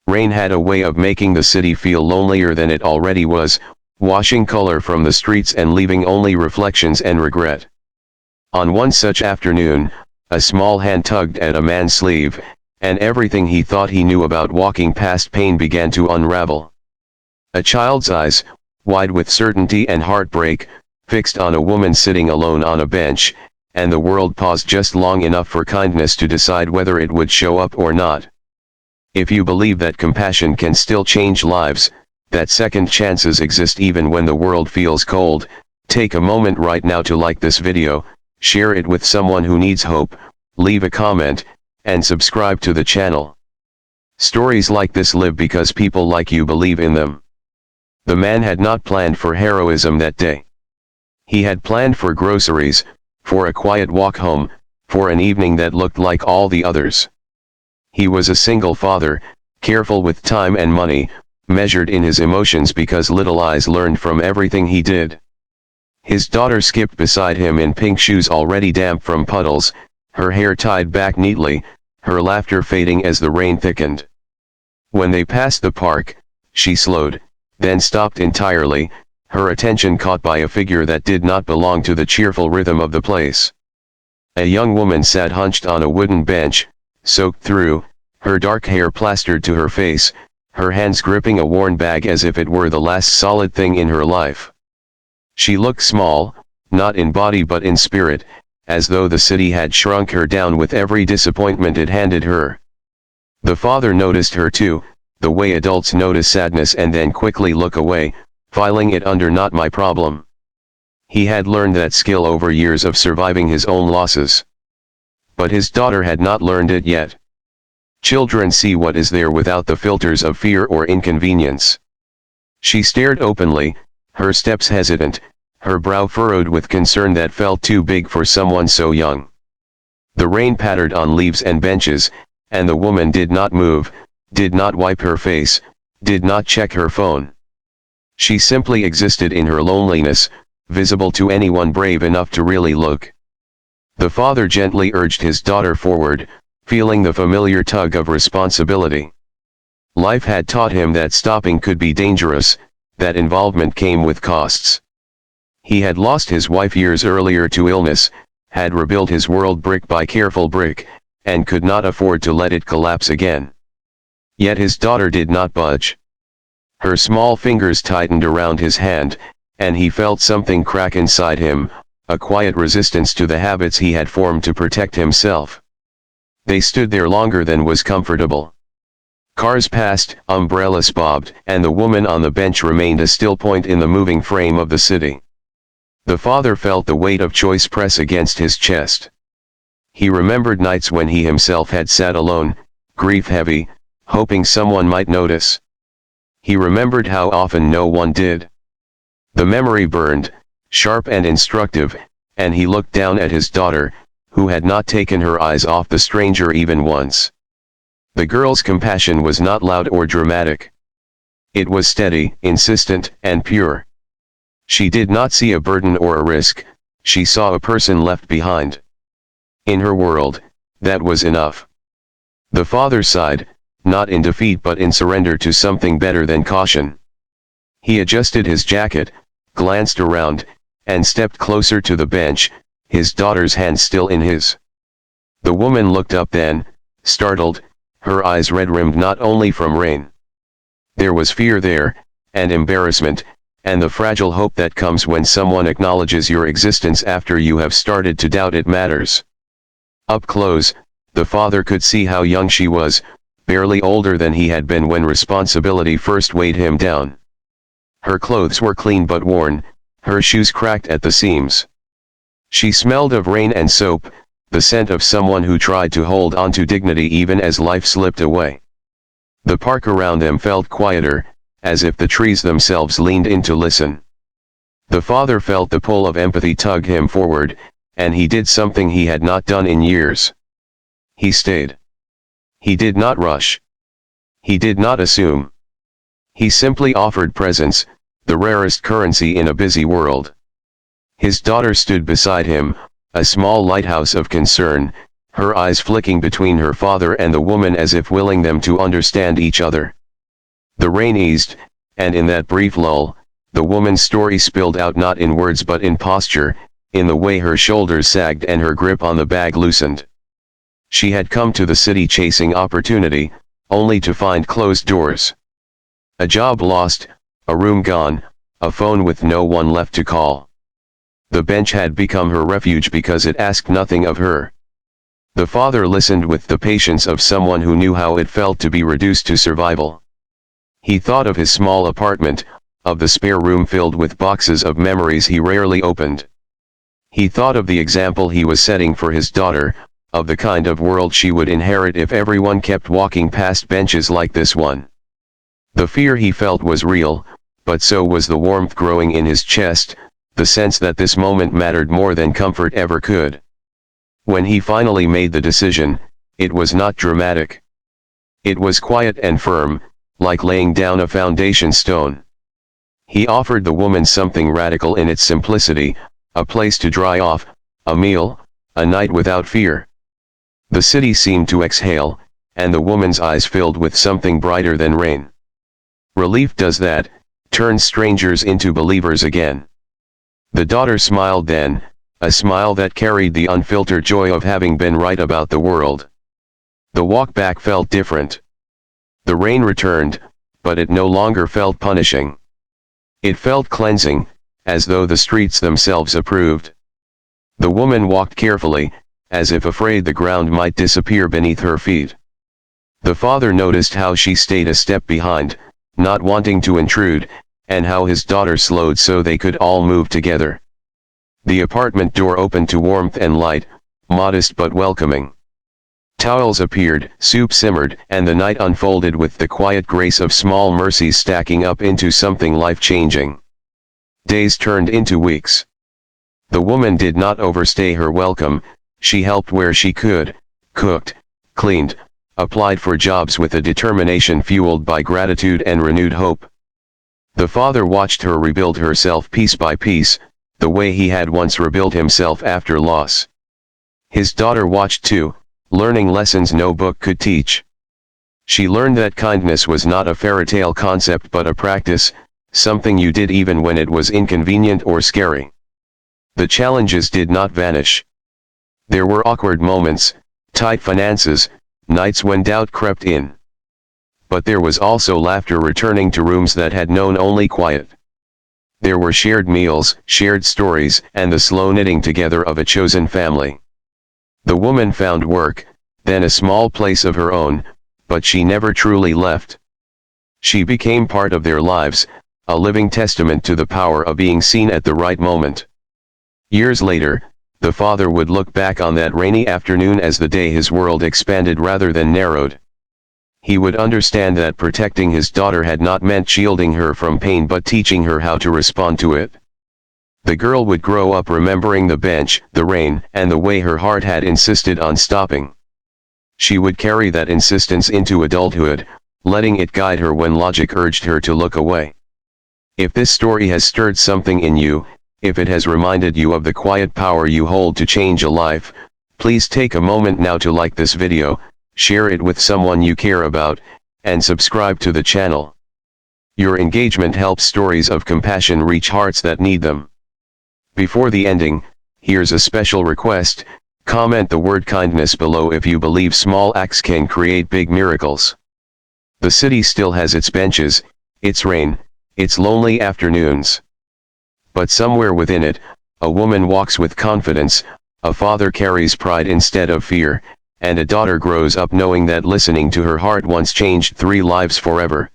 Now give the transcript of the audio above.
Rain had a way of making the city feel lonelier than it already was, washing color from the streets and leaving only reflections and regret. On one such afternoon, a small hand tugged at a man's sleeve, and everything he thought he knew about walking past pain began to unravel. A child's eyes, wide with certainty and heartbreak, fixed on a woman sitting alone on a bench, and the world paused just long enough for kindness to decide whether it would show up or not. If you believe that compassion can still change lives, that second chances exist even when the world feels cold, take a moment right now to like this video, share it with someone who needs hope, leave a comment, and subscribe to the channel. Stories like this live because people like you believe in them. The man had not planned for heroism that day. He had planned for groceries, for a quiet walk home, for an evening that looked like all the others. He was a single father, careful with time and money, measured in his emotions because little eyes learned from everything he did. His daughter skipped beside him in pink shoes already damp from puddles, her hair tied back neatly, her laughter fading as the rain thickened. When they passed the park, she slowed, then stopped entirely, her attention caught by a figure that did not belong to the cheerful rhythm of the place. A young woman sat hunched on a wooden bench, soaked through, her dark hair plastered to her face, her hands gripping a worn bag as if it were the last solid thing in her life. She looked small, not in body but in spirit, as though the city had shrunk her down with every disappointment it handed her. The father noticed her too, the way adults notice sadness and then quickly look away, filing it under "not my problem." He had learned that skill over years of surviving his own losses. But his daughter had not learned it yet. Children see what is there without the filters of fear or inconvenience. She stared openly, her steps hesitant, her brow furrowed with concern that felt too big for someone so young. The rain pattered on leaves and benches, and the woman did not move, did not wipe her face, did not check her phone. She simply existed in her loneliness, visible to anyone brave enough to really look. The father gently urged his daughter forward, feeling the familiar tug of responsibility. Life had taught him that stopping could be dangerous, that involvement came with costs. He had lost his wife years earlier to illness, had rebuilt his world brick by careful brick, and could not afford to let it collapse again. Yet his daughter did not budge. Her small fingers tightened around his hand, and he felt something crack inside him, a quiet resistance to the habits he had formed to protect himself. They stood there longer than was comfortable. Cars passed, umbrellas bobbed, and the woman on the bench remained a still point in the moving frame of the city. The father felt the weight of choice press against his chest. He remembered nights when he himself had sat alone, grief-heavy, hoping someone might notice. He remembered how often no one did. The memory burned, sharp and instructive, and he looked down at his daughter, who had not taken her eyes off the stranger even once. The girl's compassion was not loud or dramatic. It was steady, insistent, and pure. She did not see a burden or a risk, she saw a person left behind. In her world, that was enough. The father sighed, not in defeat but in surrender to something better than caution. He adjusted his jacket, glanced around, and stepped closer to the bench, his daughter's hand still in his. The woman looked up then, startled, her eyes red-rimmed not only from rain. There was fear there, and embarrassment, and the fragile hope that comes when someone acknowledges your existence after you have started to doubt it matters. Up close, the father could see how young she was, barely older than he had been when responsibility first weighed him down. Her clothes were clean but worn, her shoes cracked at the seams. She smelled of rain and soap, the scent of someone who tried to hold on to dignity even as life slipped away. The park around them felt quieter, as if the trees themselves leaned in to listen. The father felt the pull of empathy tug him forward, and he did something he had not done in years. He stayed. He did not rush. He did not assume. He simply offered presence, the rarest currency in a busy world. His daughter stood beside him, a small lighthouse of concern, her eyes flicking between her father and the woman as if willing them to understand each other. The rain eased, and in that brief lull, the woman's story spilled out not in words but in posture, in the way her shoulders sagged and her grip on the bag loosened. She had come to the city chasing opportunity, only to find closed doors. A job lost, a room gone, a phone with no one left to call. The bench had become her refuge because it asked nothing of her. The father listened with the patience of someone who knew how it felt to be reduced to survival. He thought of his small apartment, of the spare room filled with boxes of memories he rarely opened. He thought of the example he was setting for his daughter, of the kind of world she would inherit if everyone kept walking past benches like this one. The fear he felt was real, but so was the warmth growing in his chest, the sense that this moment mattered more than comfort ever could. When he finally made the decision, it was not dramatic. It was quiet and firm, like laying down a foundation stone. He offered the woman something radical in its simplicity, a place to dry off, a meal, a night without fear. The city seemed to exhale, and the woman's eyes filled with something brighter than rain. Relief does that, turns strangers into believers again. The daughter smiled then, a smile that carried the unfiltered joy of having been right about the world. The walk back felt different. The rain returned, but it no longer felt punishing. It felt cleansing, as though the streets themselves approved. The woman walked carefully, as if afraid the ground might disappear beneath her feet. The father noticed how she stayed a step behind, not wanting to intrude, and how his daughter slowed so they could all move together. The apartment door opened to warmth and light, modest but welcoming. Towels appeared, soup simmered, and the night unfolded with the quiet grace of small mercies stacking up into something life-changing. Days turned into weeks. The woman did not overstay her welcome, she helped where she could, cooked, cleaned, applied for jobs with a determination fueled by gratitude and renewed hope. The father watched her rebuild herself piece by piece, the way he had once rebuilt himself after loss. His daughter watched too, learning lessons no book could teach. She learned that kindness was not a fairy tale concept but a practice, something you did even when it was inconvenient or scary. The challenges did not vanish. There were awkward moments, tight finances, nights when doubt crept in. But there was also laughter returning to rooms that had known only quiet. There were shared meals, shared stories, and the slow knitting together of a chosen family. The woman found work, then a small place of her own, but she never truly left. She became part of their lives, a living testament to the power of being seen at the right moment. Years later, the father would look back on that rainy afternoon as the day his world expanded rather than narrowed. He would understand that protecting his daughter had not meant shielding her from pain but teaching her how to respond to it. The girl would grow up remembering the bench, the rain, and the way her heart had insisted on stopping. She would carry that insistence into adulthood, letting it guide her when logic urged her to look away. If this story has stirred something in you, if it has reminded you of the quiet power you hold to change a life, please take a moment now to like this video, share it with someone you care about, and subscribe to the channel. Your engagement helps stories of compassion reach hearts that need them. Before the ending, here's a special request: comment the word kindness below if you believe small acts can create big miracles. The city still has its benches, its rain, its lonely afternoons. But somewhere within it, a woman walks with confidence, a father carries pride instead of fear, and a daughter grows up knowing that listening to her heart once changed 3 lives forever.